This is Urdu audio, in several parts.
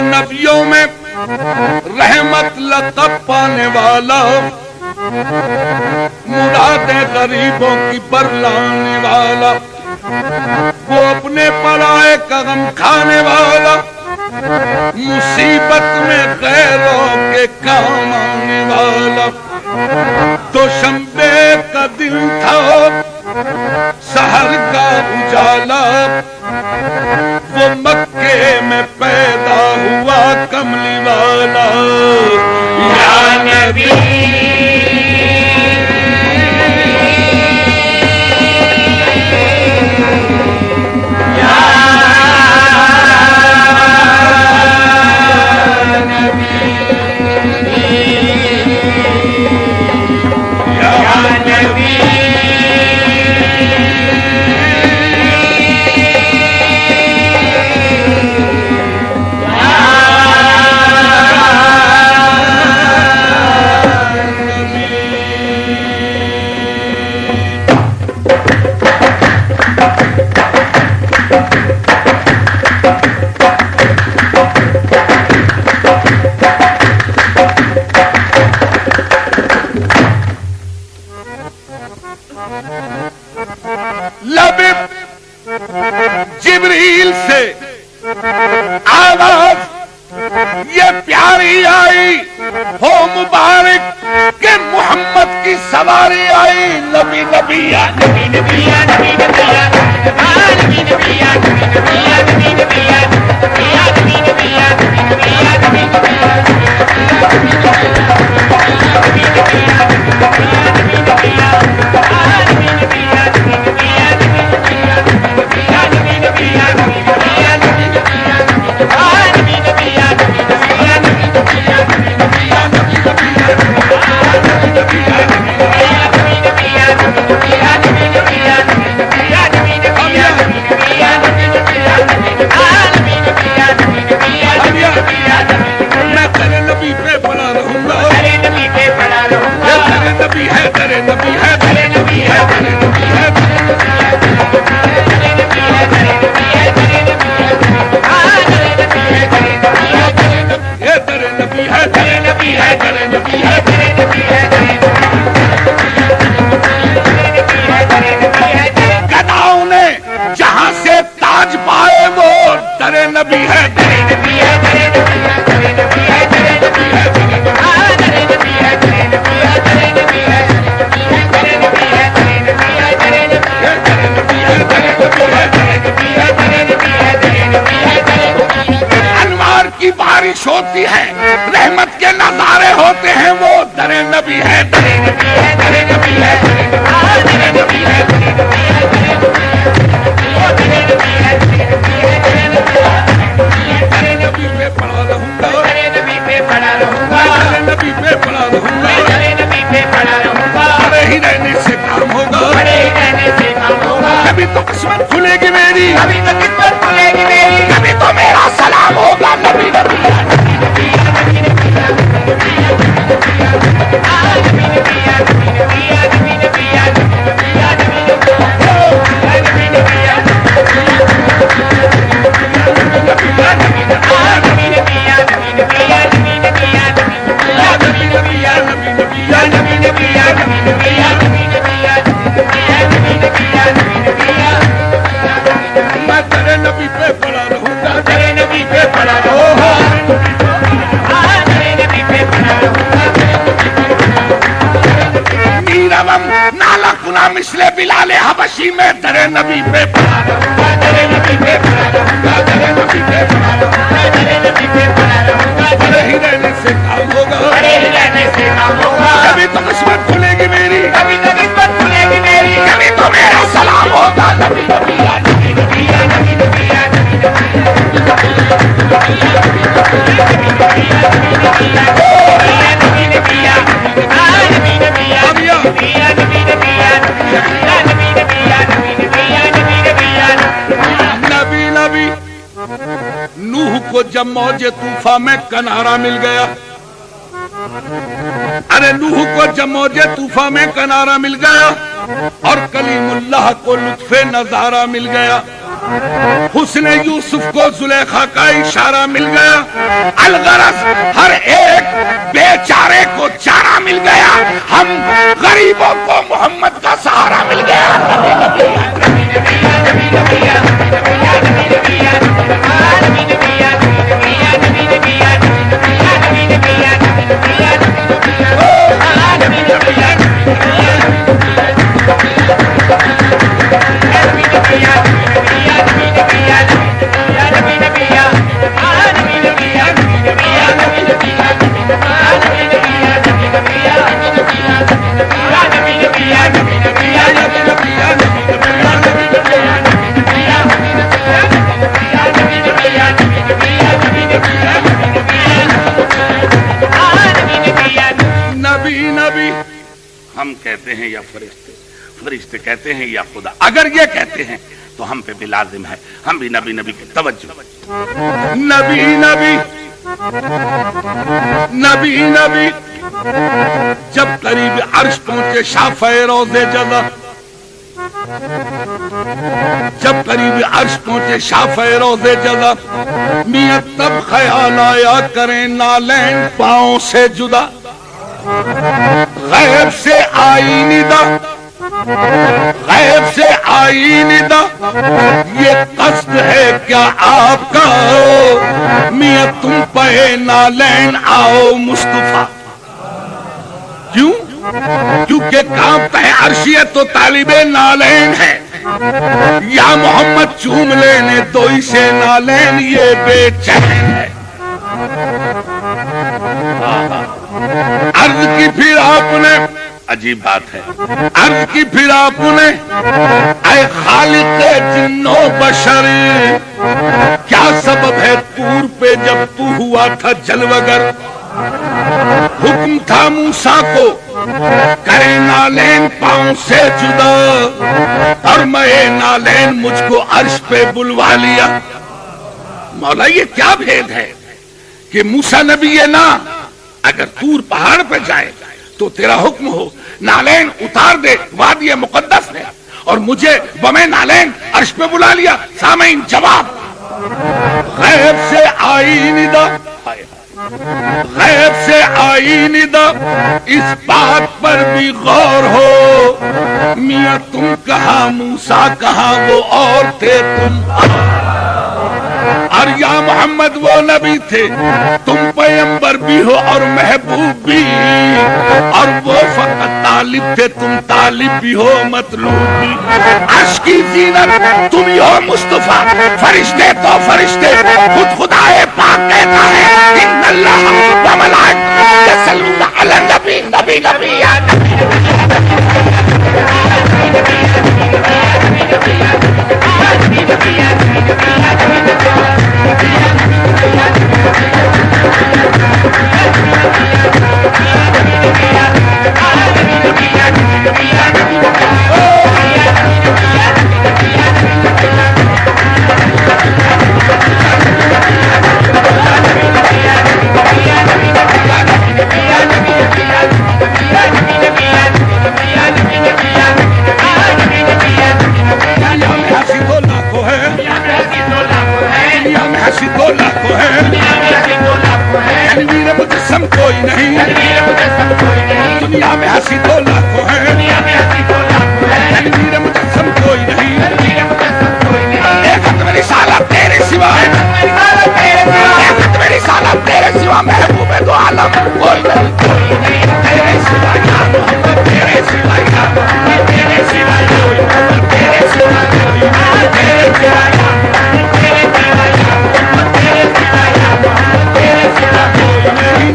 نبیوں میں رحمت لقب پانے والا، مرادیں غریبوں کی برلانے والا، وہ اپنے پرائے کا غم کھانے والا، مصیبت میں غیروں کے کام آنے والا۔ دوشنبے کا دن تھا، سحر کا اجالا، وہ مکے میں پیدا ہوا کملی والا۔ یا نبی جبریل سے آواز یہ پیاری آئی، ہو مبارک کہ محمد کی سواری آئی۔ نبی نبی یا نبی نبی یا نبی نبی یا نبی نبی یا نبی نبی یا نبی نبی یا نبی نبی یا نبی نبی یا نبی نبی یا ہوتی ہے، رحمت کے نظارے ہوتے ہیں، وہ در نبی ہے، در نبی ہے، در نبی ہے، در نبی ہے، نبی پہ پڑا رہوں گا، نبی پہ پڑا رہوں گا، نبی پہ پڑا رہوں گا، نبی پہ پڑا رہوں گا، بڑے ہی رہنے سے کام ہوگا، بڑے ہی رہنے سے کام ہوگا، کبھی تو قسمت کھلے گی میری، کبھی تو قسمت کھلے گی میری، کبھی تو میرا سلام ہوگا، نبی نبی ہے، مثل بلال حبشی میں در نبی پہ پڑا رہوں گا، در نبی پہ پڑا رہوں گا، در نبی پہ پڑا رہوں گا، در نبی پہ پڑا رہوں گا، بڑے ہی رہنے سے کام ہوگا، بڑے ہی رہنے سے کام ہوگا، کبھی تو قسمت کھلے گی میری، کبھی تو قسمت کھلے گی میری، کبھی تو میرا سلام ہوگا، نبی نبی یا نبی نبی یا نبی نبی یا نبی نوح کو جب موج طوفان میں کنارہ مل گیا، ارے نوح کو جب موج طوفان میں کنارہ مل گیا اور کلیم اللہ کو لطف نظارہ مل گیا، حسن یوسف کو زلیخا کا اشارہ مل گیا، الغرض ہر ایک بیچارے کو چارہ مل گیا، ہم غریبوں کو محمد کا سہارا مل گیا۔ ہم کہتے ہیں یا فرشتے، فرشتے کہتے ہیں یا خدا، اگر یہ کہتے ہیں تو ہم پہ بھی لازم ہے ہم بھی نبی نبی کی توجہ، نبی نبی نبی نبی۔ جب قریب عرش پہنچے شافع روضے جزا، جب قریب عرش پہنچے شافع روضے جزا، میاں تب خیال آیا کریں نالین پاؤں سے جدا، غیب سے آئی ندا، غیب سے آئی ندا، یہ قصد ہے کیا آپ کا میاں تم پہ نالین آؤ مصطفیٰ؟ کیوں؟ کیونکہ کانپتا ہے عرشیت تو طالب نالین ہے، یا محمد چوم لینے تو اسے نالین یہ بے چین ہے۔ عرض کی پھر آپ نے، عجیب بات ہے، عرض کی پھر آپ نے اے خالق جن و بشر، کیا سبب ہے طور پہ جب تو ہوا تھا جلوگر؟ حکم تھا موسیٰ کو کرے نالین پاؤں سے جدا، اور میں نالین مجھ کو عرش پہ بلوا لیا۔ مولا یہ کیا بھید ہے کہ موسیٰ نبی ہے نا، اگر طور پہاڑ پہ جائے تو تیرا حکم ہو نالین اتار دے، وادی مقدس ہے، اور مجھے بمیں نالین عرش پہ بلا لیا۔ سامعین جواب، غیب سے آئی ندا، غیب سے آئی ندا، اس بات پر بھی غور ہو، میاں تم کہاں موسیٰ کہاں وہ اور تھے تم، اور یا محمد وہ نبی تھے، تم پیغمبر بھی ہو اور محبوب بھی، اور وہ فقط طالب تھے، تم طالب بھی ہو مطلوب بھی۔ عرش کی زینت تم ہی ہو مصطفیٰ، فرشتے تو فرشتے، خود خدائے پاک کہتا ہے ان اللہ و ملائکۃہ یصلون علی النبی، نبی نبی یا کوئی نہیں، دنیا میں ہنسی تو لاکھوں ہے، تنویر مجسم کوئی نہیں، ایک ختم رسالت تیرے سوا، ایک ختم رسالت تیرے سوا، محبوب دو عالم کوئی نہیں، تیرے سوا یا محمد، تیرے سوا یا محمد، تیرے سوا یا محمد، تیرے سوا یا محمد، تیرے سوا یا محمد، تیرے سوا یا محمد، تیرے سوا یا محمد، تیرے سوا کوئی نہیں۔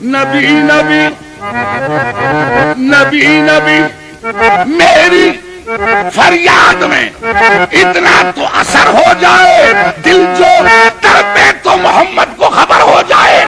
نبی نبی نبی نبی، میری فریاد میں اتنا تو اثر ہو جائے، دل جو تڑپے